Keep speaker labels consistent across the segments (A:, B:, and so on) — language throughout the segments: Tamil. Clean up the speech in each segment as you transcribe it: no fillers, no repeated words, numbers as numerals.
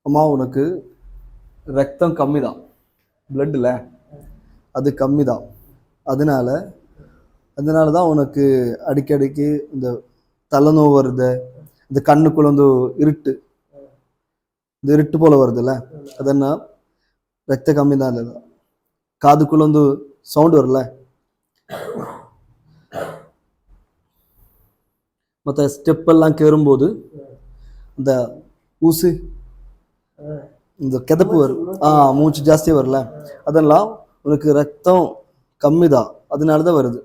A: அம்மா உனக்கு ரத்தம் கம்மி தான், பிளட்டில் அது கம்மி தான். அதனால அதனால தான் உனக்கு அடிக்கடிக்கு இந்த தலைநோவு வருது, இந்த கண்ணுக்குள்ள வந்து இருட்டு, இந்த இருட்டு போல வருதுல்ல, அதென்னா ரத்த கம்மி தான். இல்லை, காதுக்குள்ள வந்து சவுண்ட் வரல, மற்ற ஸ்டெப்பெல்லாம் கேறும்போது இந்த ஊசு, இந்த கிதப்பு வரும், மூச்சு ஜாஸ்தியாக வரல, அதெல்லாம் உனக்கு ரத்தம் கம்மி தான், அதனால தான் வருது.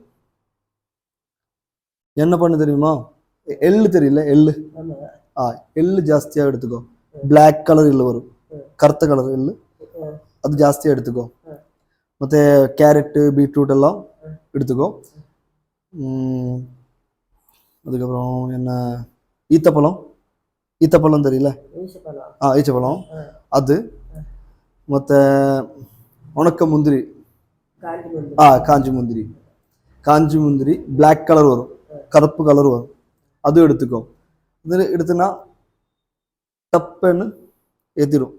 A: என்ன பண்ணு தெரியுமா? எள்ளு தெரியல, எள்ளு, எள்ளு ஜாஸ்தியாக எடுத்துக்கோ. பிளாக் கலர் எள்ளு வரும், கருத்த கலர் எள்ளு, அது ஜாஸ்தியாக எடுத்துக்கோ. மற்ற கேரட்டு பீட்ரூட் எல்லாம் எடுத்துக்கோ. அதுக்கப்புறம் என்ன, ஈத்தப்பழம், ஈத்தப்பழம் தெரியல, ஈச்சப்பழம் அது. மற்ற உணக்க முந்திரி, காஞ்சி முந்திரி, காஞ்சி முந்திரி பிளாக் கலர் வரும், கருப்பு கலர் வரும், அதுவும் எடுத்துக்கோ. இது எடுத்துனா டப்புன்னு ஏற்றிடும்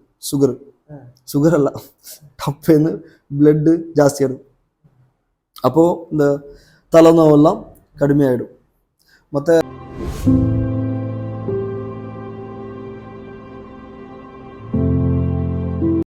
A: சுகர் எல்லாம் டப்புன்னு பிளட்டு ஜாஸ்தியாகிடும். அப்போது இந்த தலைநோவெல்லாம் கடுமையாயிடும். மற்ற